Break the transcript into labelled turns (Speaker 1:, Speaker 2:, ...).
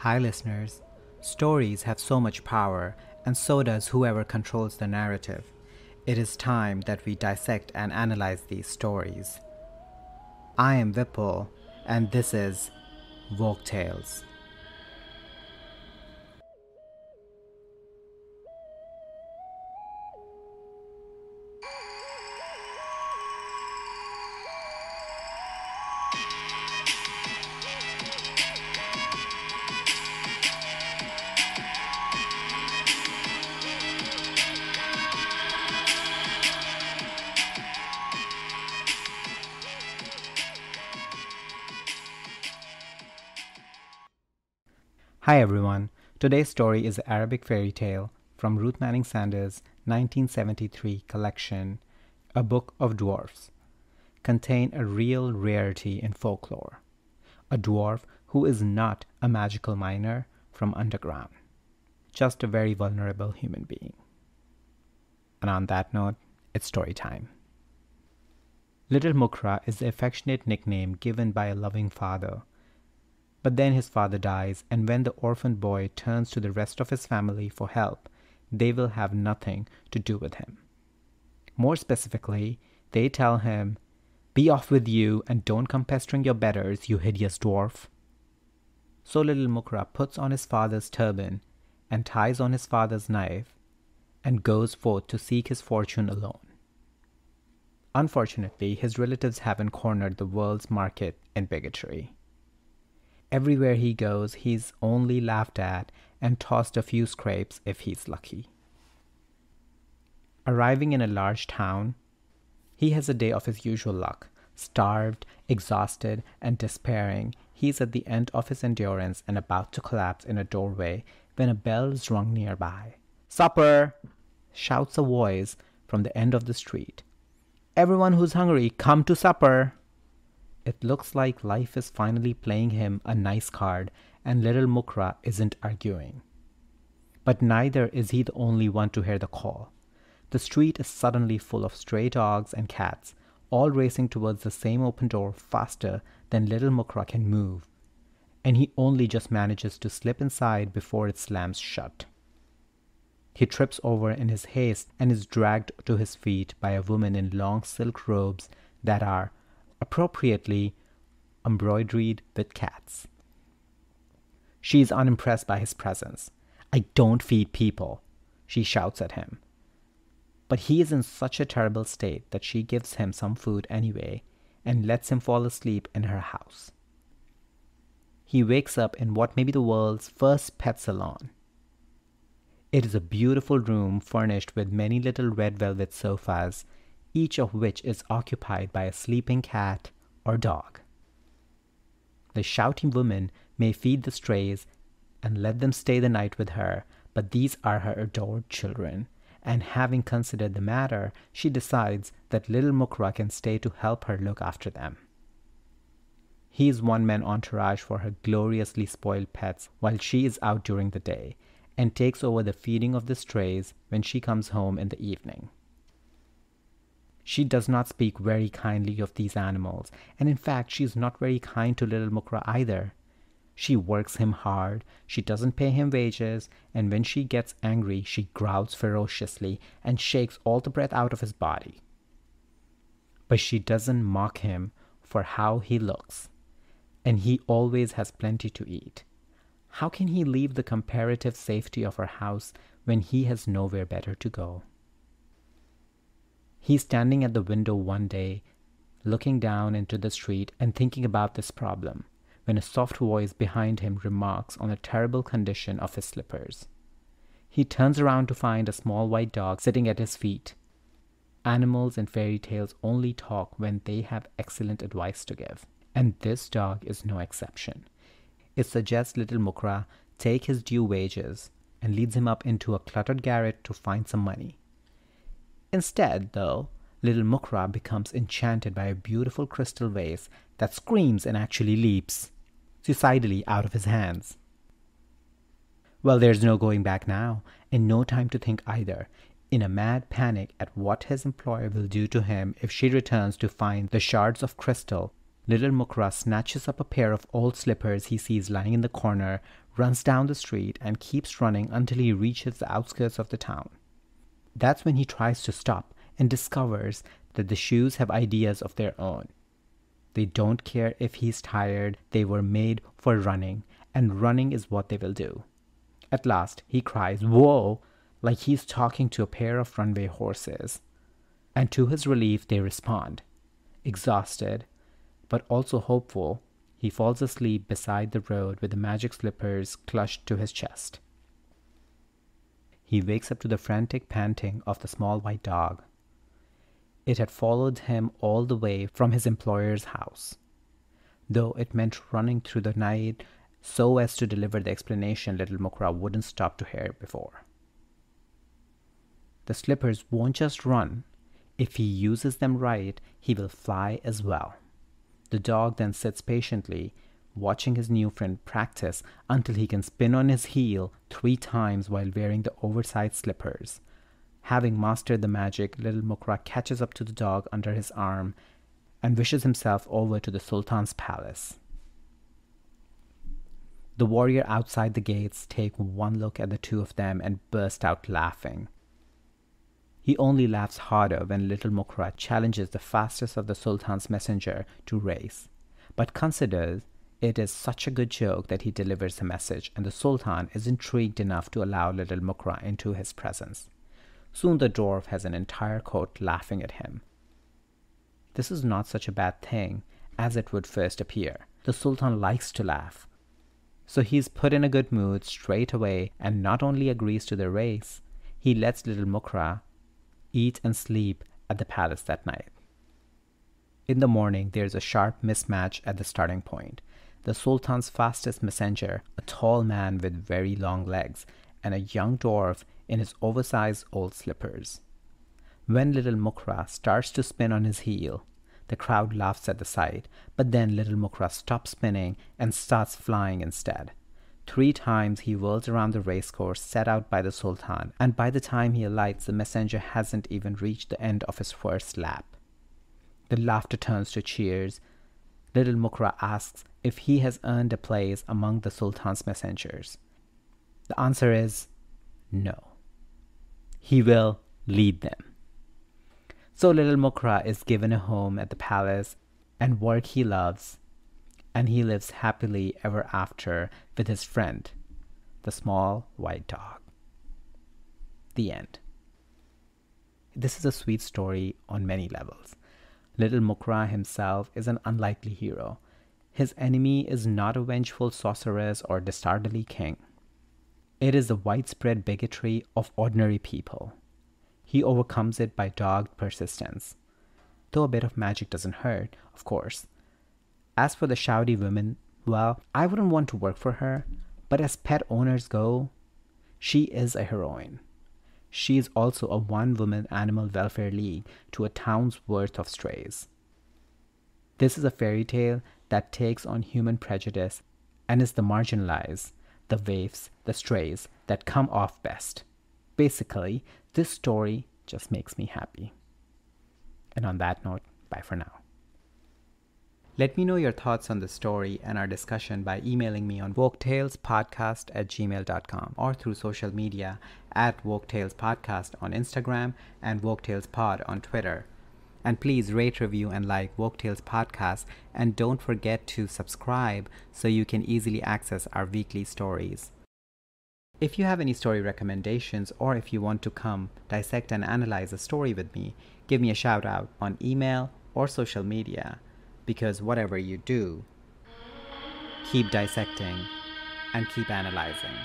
Speaker 1: Hi, listeners. Stories have so much power, and so does whoever controls the narrative. It is time that we dissect and analyze these stories. I am Vipul, and this is Folk Tales. Hi, everyone. Today's story is an Arabic fairy tale from Ruth Manning Sanders' 1973 collection, A Book of Dwarfs, contain a real rarity in folklore. A dwarf who is not a magical miner from underground, just a very vulnerable human being. And on that note, it's story time. Little Mukra is the affectionate nickname given by a loving father. But then his father dies, and when the orphan boy turns to the rest of his family for help, they will have nothing to do with him. More specifically, they tell him, "Be off with you and don't come pestering your betters, you hideous dwarf." So little Mukra puts on his father's turban and ties on his father's knife and goes forth to seek his fortune alone. Unfortunately, his relatives haven't cornered the world's market in bigotry. Everywhere he goes, he's only laughed at and tossed a few scrapes if he's lucky. Arriving in a large town, he has a day of his usual luck. Starved, exhausted, and despairing, he's at the end of his endurance and about to collapse in a doorway when a bell is rung nearby. "Supper!" shouts a voice from the end of the street. "Everyone who's hungry, come to supper!" It looks like life is finally playing him a nice card, and little Mukra isn't arguing. But neither is he the only one to hear the call. The street is suddenly full of stray dogs and cats, all racing towards the same open door faster than little Mukra can move, and he only just manages to slip inside before it slams shut. He trips over in his haste and is dragged to his feet by a woman in long silk robes that are appropriately embroidered with cats. She is unimpressed by his presence. "I don't feed people," she shouts at him. But he is in such a terrible state that she gives him some food anyway and lets him fall asleep in her house. He wakes up in what may be the world's first pet salon. It is a beautiful room furnished with many little red velvet sofas, each of which is occupied by a sleeping cat or dog. The shouting woman may feed the strays and let them stay the night with her, but these are her adored children, and having considered the matter, she decides that little Mukra can stay to help her look after them. He is one-man entourage for her gloriously spoiled pets while she is out during the day, and takes over the feeding of the strays when she comes home in the evening. She does not speak very kindly of these animals, and in fact she is not very kind to little Mukra either. She works him hard, she doesn't pay him wages, and when she gets angry she growls ferociously and shakes all the breath out of his body. But she doesn't mock him for how he looks, and he always has plenty to eat. How can he leave the comparative safety of her house when he has nowhere better to go? He's standing at the window one day, looking down into the street and thinking about this problem, when a soft voice behind him remarks on the terrible condition of his slippers. He turns around to find a small white dog sitting at his feet. Animals in fairy tales only talk when they have excellent advice to give, and this dog is no exception. It suggests little Mukra take his due wages and leads him up into a cluttered garret to find some money. Instead, though, little Mukra becomes enchanted by a beautiful crystal vase that screams and actually leaps suicidally out of his hands. Well, there's no going back now, and no time to think either. In a mad panic at what his employer will do to him if she returns to find the shards of crystal, little Mukra snatches up a pair of old slippers he sees lying in the corner, runs down the street, and keeps running until he reaches the outskirts of the town. That's when he tries to stop and discovers that the shoes have ideas of their own. They don't care if he's tired, they were made for running, and running is what they will do. At last, he cries, "Whoa!" like he's talking to a pair of runway horses. And to his relief, they respond. Exhausted, but also hopeful, he falls asleep beside the road with the magic slippers clutched to his chest. He wakes up to the frantic panting of the small white dog. It had followed him all the way from his employer's house, though it meant running through the night so as to deliver the explanation little Mukra wouldn't stop to hear before. The slippers won't just run. If he uses them right, he will fly as well. The dog then sits patiently, watching his new friend practice until he can spin on his heel 3 times while wearing the oversized slippers. Having mastered the magic, little Mukra catches up to the dog under his arm and wishes himself over to the Sultan's palace. The warrior outside the gates take one look at the two of them and burst out laughing. He only laughs harder when little Mukra challenges the fastest of the Sultan's messenger to race, but considers it is such a good joke that he delivers the message, and the Sultan is intrigued enough to allow little Mukra into his presence. Soon the dwarf has an entire court laughing at him. This is not such a bad thing as it would first appear. The Sultan likes to laugh, so he's put in a good mood straight away and not only agrees to the race, he lets little Mukra eat and sleep at the palace that night. In the morning, there's a sharp mismatch at the starting point. The Sultan's fastest messenger, a tall man with very long legs, and a young dwarf in his oversized old slippers. When little Mukra starts to spin on his heel, the crowd laughs at the sight, but then little Mukra stops spinning and starts flying instead. 3 times he whirls around the racecourse set out by the Sultan, and by the time he alights, the messenger hasn't even reached the end of his first lap. The laughter turns to cheers. Little Mukra asks if he has earned a place among the Sultan's messengers. The answer is no. He will lead them. So little Mukra is given a home at the palace and work he loves, and he lives happily ever after with his friend, the small white dog. The end. This is a sweet story on many levels. Little Mukra himself is an unlikely hero. His enemy is not a vengeful sorceress or dastardly king. It is the widespread bigotry of ordinary people. He overcomes it by dogged persistence. Though a bit of magic doesn't hurt, of course. As for the shouty woman, well, I wouldn't want to work for her, but as pet owners go, she is a heroine. She is also a one-woman animal welfare league to a town's worth of strays. This is a fairy tale that takes on human prejudice and is the marginalized, the waifs, the strays that come off best. Basically, this story just makes me happy. And on that note, bye for now. Let me know your thoughts on the story and our discussion by emailing me on woketalespodcast@gmail.com or through social media at woketalespodcast on Instagram and woketalespod on Twitter. And please rate, review, and like Woke Tales Podcast, and don't forget to subscribe so you can easily access our weekly stories. If you have any story recommendations, or if you want to come dissect and analyze a story with me, give me a shout out on email or social media, because whatever you do, keep dissecting and keep analyzing.